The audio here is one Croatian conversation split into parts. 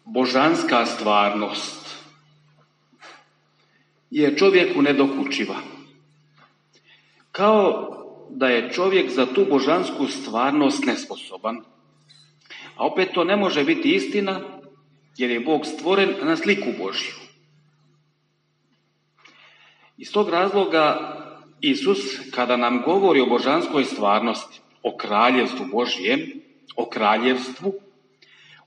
božanska stvarnost je čovjeku nedokučiva. Kao da je čovjek za tu božansku stvarnost nesposoban. A opet to ne može biti istina, jer je Bog stvoren na sliku Božju. Iz tog razloga Isus, kada nam govori o božanskoj stvarnosti, o kraljevstvu Božjem, o kraljevstvu,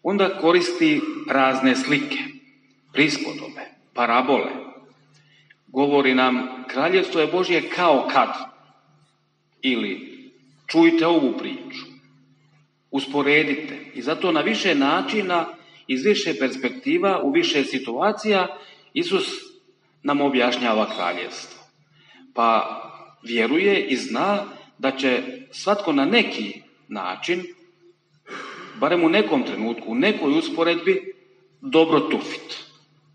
onda koristi razne slike, prispodobe, parabole. Govori nam, kraljevstvo je Božje kao kad, ili čujte ovu priču, usporedite. I zato na više načina, iz više perspektiva, u više situacija, Isus nam objašnjava kraljevstvo. Pa vjeruje i zna da će svatko na neki način, barem u nekom trenutku, u nekoj usporedbi, dobro tufiti,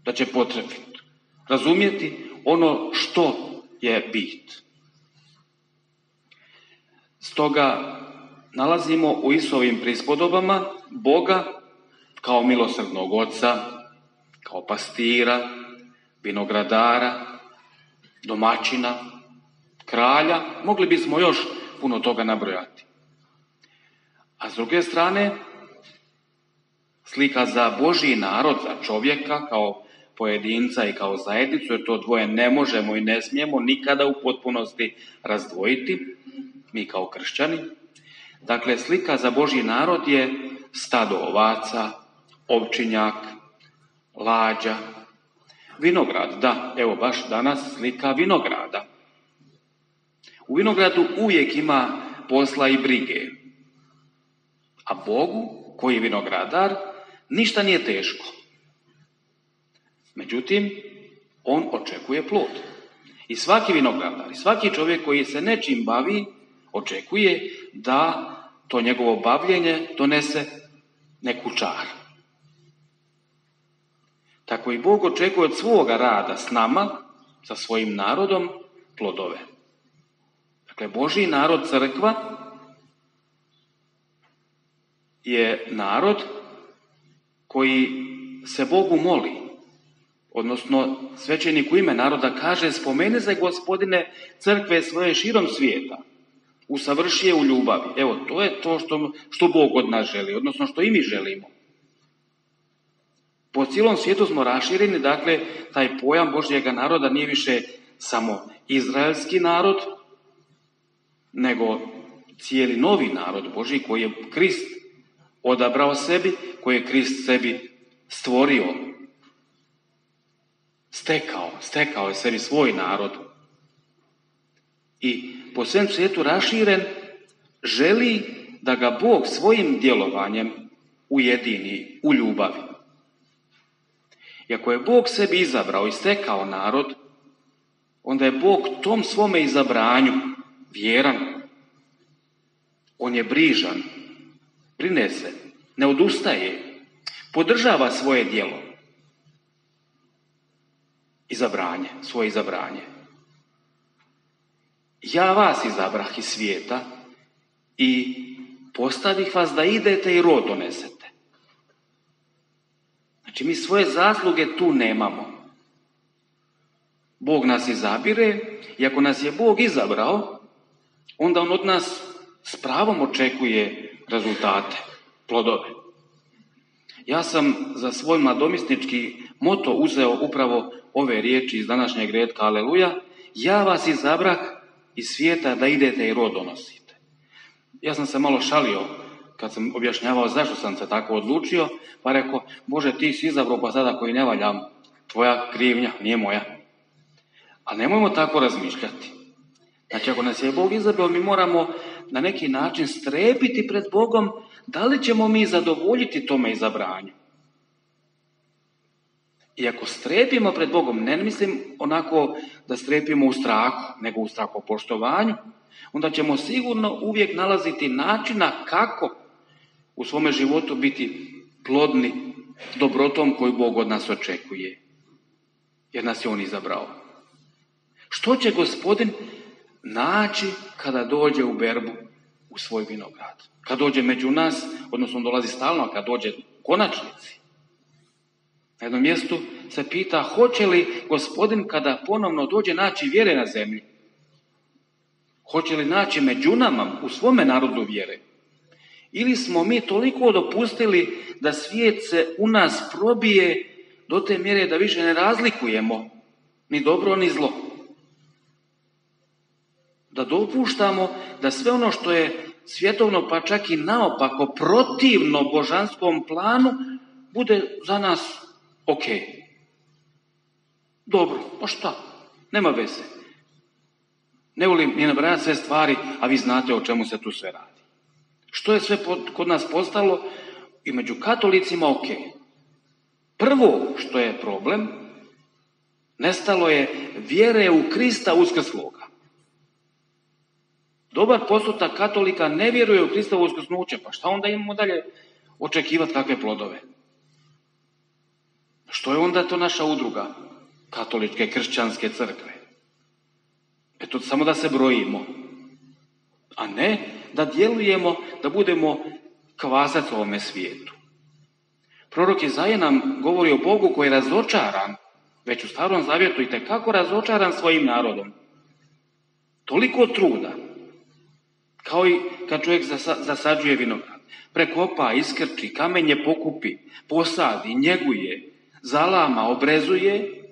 da će potrefiti, razumjeti ono što je bit. Stoga nalazimo u Isusovim prispodobama Boga kao milosrdnog oca, kao pastira, vinogradara, domaćina, kralja, mogli bismo još puno toga nabrojati. A s druge strane, slika za Božji narod, za čovjeka kao pojedinca i kao zajednicu, jer to dvoje ne možemo i ne smijemo nikada u potpunosti razdvojiti, mi kao kršćani. Dakle, slika za Božji narod je stado ovaca, ovčinjak, lađa, vinograd. Da, evo baš danas slika vinograda. U vinogradu uvijek ima posla i brige. A Bogu, koji je vinogradar, ništa nije teško. Međutim, on očekuje plod. I svaki vinogradar, i svaki čovjek koji se nečim bavi, očekuje da to njegovo bavljenje donese neku čar. Tako i Bog očekuje od svoga rada s nama, sa svojim narodom, plodove. Dakle, Božji narod, crkva, je narod koji se Bogu moli. Odnosno, svećenik u ime naroda kaže, spomeni se, Gospodine, crkve svoje širom svijeta, usavrši je u ljubavi. Evo, to je to što Bog od nas želi, odnosno što i mi želimo. Po cijelom svijetu smo rašireni, dakle, taj pojam Božjega naroda nije više samo izraelski narod, nego cijeli novi narod Božji koji je Krist odabrao sebi, koji je Krist sebi stvorio, stekao je sebi svoj narod. I po svem svijetu raširen, želi da ga Bog svojim djelovanjem ujedini u ljubavi. I ako je Bog sebi izabrao i stekao narod, onda je Bog tom svome izabranju vjeran. On je brižan, brine se, ne odustaje, podržava svoje djelo. Svoje izabranje. Ja vas izabrah iz svijeta i postavih vas da idete i rod donesete. Znači, mi svoje zasluge tu nemamo. Bog nas izabire i ako nas je Bog izabrao, onda on od nas s pravom očekuje rezultate, plodove. Ja sam za svoj mladomisnički moto uzeo upravo ove riječi iz današnjeg retka Aleluja. Ja vas izabrah iz svijeta da idete i rod donosite. Ja sam se malo šalio kad sam objašnjavao zašto sam se tako odlučio, pa rekao, Bože, ti si izabrao, pa sada koji ne valjam, tvoja krivnja, nije moja. Ali nemojmo tako razmišljati. Znači, ako nas je Bog izabrao, mi moramo na neki način strepiti pred Bogom, da li ćemo mi zadovoljiti tome izabranju. I ako strepimo pred Bogom, ne mislim onako da strepimo u strahu, nego u strahopoštovanju, onda ćemo sigurno uvijek nalaziti načina kako u svome životu biti plodni dobrotom koju Bog od nas očekuje. Jer nas je On izabrao. Što će Gospodin naći kada dođe u berbu u svoj vinograd? Kad dođe među nas, odnosno dolazi stalno, a kad dođe u konačnici. Na jednom mjestu se pita hoće li Gospodin kada ponovno dođe naći vjere na zemlji? Hoće li naći među nama u svome narodu vjere? Ili smo mi toliko dopustili da svijet se u nas probije do te mjere da više ne razlikujemo ni dobro ni zlo? Da dopuštamo da sve ono što je svjetovno pa čak i naopako protivno božanskom planu bude za nas ok. Dobro, pa šta? Nema veze. Ne volim ni nabrajati sve stvari, a vi znate o čemu se tu sve radi. Što je sve kod nas postalo i među katolicima ok. Prvo što je problem, nestalo je vjere u Krista uskrsloga. Dobar postotak katolika ne vjeruje u Kristovo uskrsnuće, pa šta onda imamo dalje očekivati kakve plodove? Što je onda to naša udruga katoličke kršćanske crkve? Eto, samo da se brojimo, a ne da djelujemo, da budemo kvasac ovome svijetu. Prorok Izaija nam govori o Bogu koji je razočaran, već u Starom Zavjetu i tekako razočaran svojim narodom. Toliko truda, kao i kad čovjek zasađuje vinograd. Prekopa, iskrči, kamenje pokupi, posadi, njeguje, zalama, obrezuje,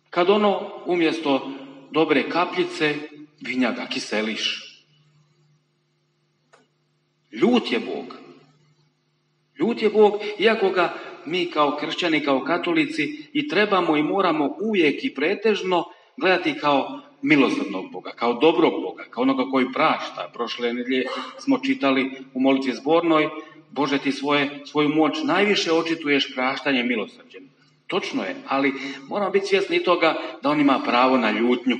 kad ono umjesto dobre kapljice vinjaga kiseliš. Ljut je Bog. Ljut je Bog, iako ga mi kao kršćani, kao katolici i trebamo i moramo uvijek i pretežno gledati kao milosrdnog Boga, kao dobrog Boga, kao onoga koji prašta. Prošle nedjelje smo čitali u molitvi zbornoj, Bože ti svoju moć najviše očituješ praštanjem i milosrđem. Točno je, ali moramo biti svjesni toga da on ima pravo na ljutnju.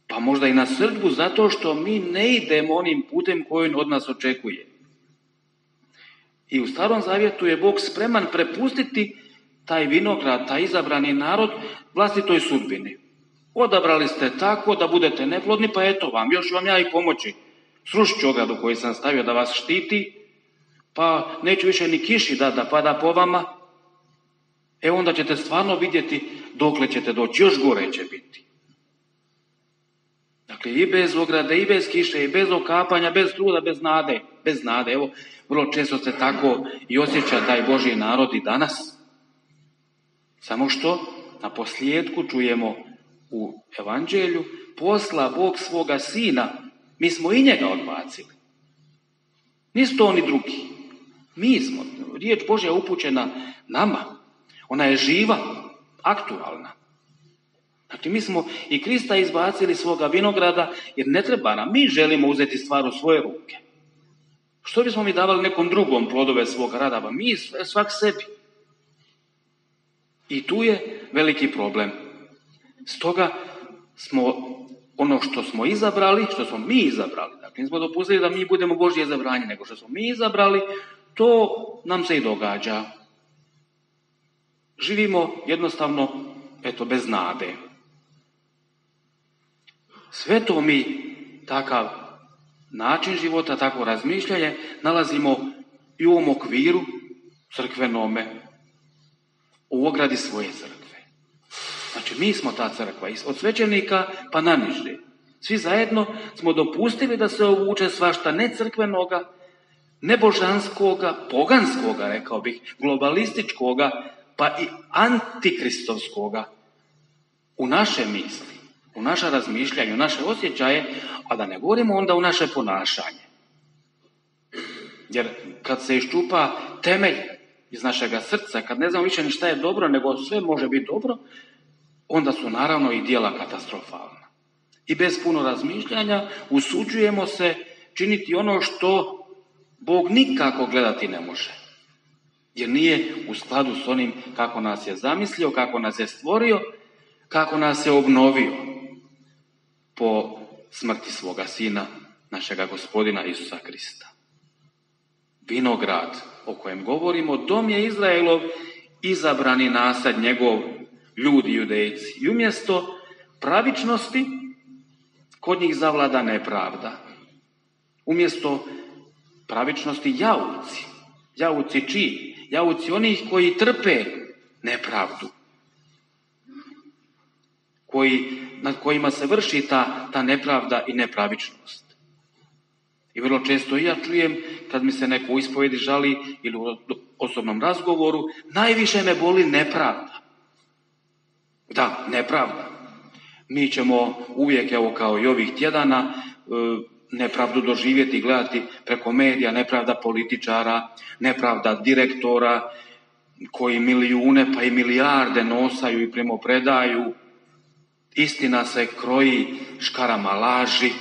Pa možda i na srdbu zato što mi ne idemo onim putem koji on od nas očekuje. I u Starom Zavjetu je Bog spreman prepustiti taj vinograd, taj izabrani narod vlastitoj sudbini. Odabrali ste tako da budete neplodni, pa eto vam, još vam ja i pomoći. Srušit ću ogradu koju sam stavio da vas štiti, pa neću više ni kiši da pada po vama. Onda ćete stvarno vidjeti dokle ćete doći, još gore će biti. Dakle, i bez ograde, i bez kiše, i bez okapanja, bez truda, bez nade. Evo, vrlo često se tako i osjeća taj Božji narod i danas. Samo što na posljedku čujemo u Evanđelju, posla Bog svoga Sina, mi smo i njega odbacili. Nisu to oni drugi. Mi smo. Riječ Božja je upućena nama. Ona je živa, aktualna. Znači, mi smo i Krista izbacili svoga vinograda, jer ne treba nam. Mi želimo uzeti stvar u svoje ruke. Što bismo mi davali nekom drugom plodove svoga rada? Pa mi svak sebi. I tu je veliki problem. Stoga smo ono što smo mi izabrali, dakle nismo dopustili da mi budemo Božje izabranje, nego što smo mi izabrali, to nam se i događa. Živimo jednostavno, bez nade. Sve to mi, takav način života, takvo razmišljanje, nalazimo i u ovom okviru crkvenome, u ogradi svoje crkve. Znači, mi smo ta crkva, od svećenika pa naniže. Svi zajedno smo dopustili da se ovuče svašta ne crkvenoga, ne božanskoga, poganskoga, rekao bih, globalističkoga, pa i antikristovskoga u naše misli, u naša razmišljanja, u naše osjećaje, a da ne govorimo onda u naše ponašanje. Jer kad se iščupa temelj iz našega srca, kad ne znamo više ni šta je dobro, nego sve može biti dobro, onda su naravno i djela katastrofalna. I bez puno razmišljanja usuđujemo se činiti ono što Bog nikako gledati ne može. Jer nije u skladu s onim kako nas je zamislio, kako nas je stvorio, kako nas je obnovio po smrti svoga Sina, našega Gospodina Isusa Krista. Vinograd o kojem govorimo, dom je Izraelov, izabrani nasad njegov, ljudi judejci. I umjesto pravičnosti, kod njih zavlada nepravda. Umjesto pravičnosti jauci. Jauci čiji? jauci onih koji trpe nepravdu, nad kojima se vrši ta nepravda i nepravičnost. I vrlo često ja čujem, kad mi se neko u ispovedi žali ili u osobnom razgovoru, najviše me boli nepravda. Da, nepravda. Mi ćemo uvijek, evo kao i ovih tjedana, nepravdu doživjeti i gledati preko medija, nepravda političara, nepravda direktora, koji milijune pa i milijarde nosaju i primopredaju. Istina se kroji škarama laži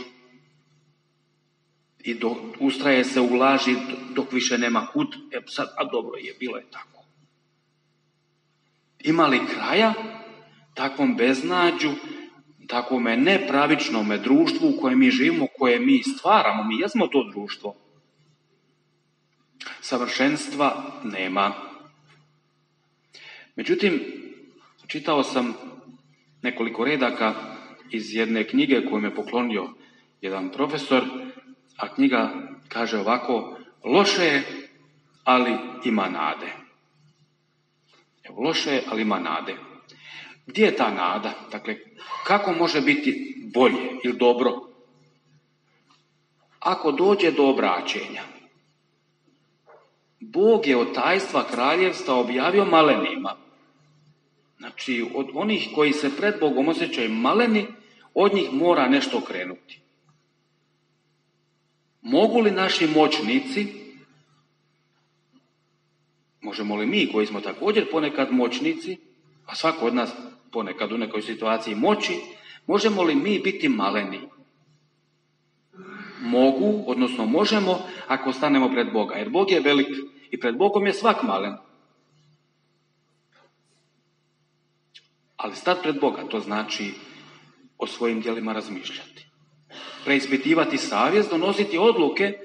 i ustraje se u laži dok više nema kud. Sad, a dobro je, bilo je tako. Ima li kraja takvom beznađu, takvome nepravičnome društvu u kojem mi živimo, koje mi stvaramo? Mi jesmo to društvo. Savršenstva nema. Međutim, čitao sam nekoliko redaka iz jedne knjige koju mi je poklonio jedan profesor, a knjiga kaže ovako: loše je, ali ima nade. Evo, loše je, ali ima nade. Gdje je ta nada? Dakle, kako može biti bolje ili dobro? Ako dođe do obraćenja. Bog je od tajstva kraljevstva objavio malenima. Znači, od onih koji se pred Bogom osjećaju maleni, od njih mora nešto krenuti. Mogu li naši moćnici, možemo li mi koji smo također ponekad moćnici, a svako od nas ponekad u nekoj situaciji moći, možemo li mi biti maleni? Mogu, odnosno možemo, ako stanemo pred Boga, jer Bog je velik i pred Bogom je svak malen. Ali stati pred Boga, to znači o svojim djelima razmišljati. Preispitivati savjest, donositi odluke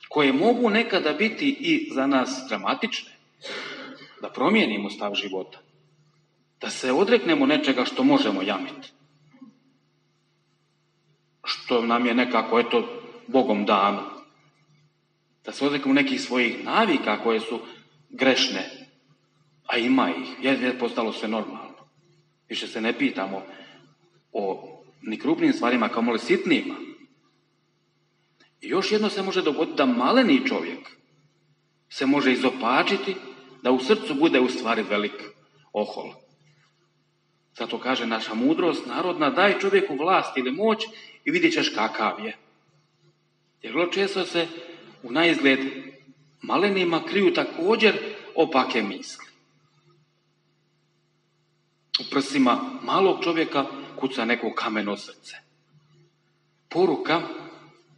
koje mogu nekada biti i za nas dramatične. Da promijenimo stav života. Da se odreknemo nečega što možemo jamiti. Što nam je nekako, eto, Bogom dano. Da se odreknemo nekih svojih navika koje su grešne, a ima ih, je postalo sve normalno. Više se ne pitamo o ni krupnim stvarima, kamoli sitnima. I još jedno se može dogoditi, da maleni čovjek se može izopačiti, da u srcu bude u stvari velik ohol. Zato kaže naša mudrost narodna: daj čovjeku vlast ili moć i vidjet ćeš kakav je. Jer vrlo često se u naizgled malenima kriju također opake misli. U prsima malog čovjeka kuca neko kameno srce. Poruka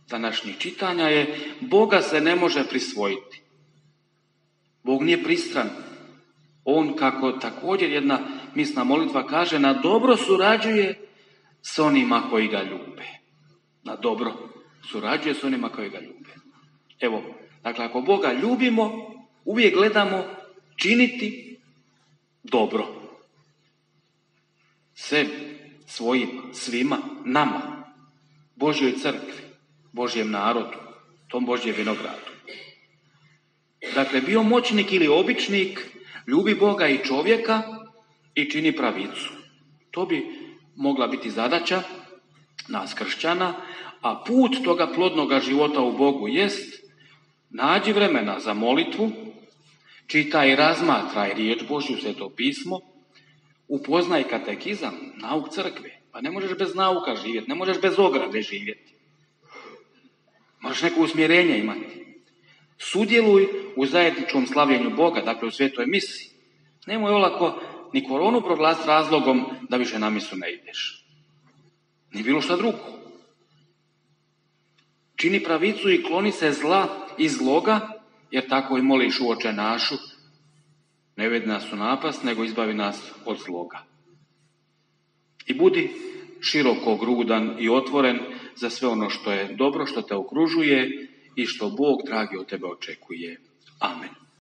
današnjih čitanja je: Boga se ne može prisvojiti. Bog nije pristran. On, kako također jedna misna molitva kaže, na dobro surađuje s onima koji ga ljube. Na dobro surađuje s onima koji ga ljube. Evo, dakle, ako Boga ljubimo, uvijek gledamo činiti dobro. Sebi, svojima, svima, nama, Božjoj crkvi, Božjem narodu, tom Božjem vinogradu. Dakle, bio moćnik ili običnik, ljubi Boga i čovjeka i čini pravicu. To bi mogla biti zadaća nas kršćana, a put toga plodnoga života u Bogu jest: nađi vremena za molitvu, čitaj i razmatraj riječ Božju, Sveto pismo, upoznaj katekizam, nauk crkve. Pa ne možeš bez nauka živjeti, ne možeš bez ograde živjeti. Možeš neko usmjerenje imati. Sudjeluj u zajedničkom slavljenju Boga, dakle u svetoj misi. Nemoj olako ni koronu proglasiti razlogom da više na misu ne ideš. Ni bilo šta drugo. Čini pravicu i kloni se zla i zloga, jer tako i moliš u Oče našu: ne vedi nas u napast, nego izbavi nas od zloga. I budi širokogrudan i otvoren za sve ono što je dobro, što te okružuje i što Bog dragi od tebe očekuje. Amen.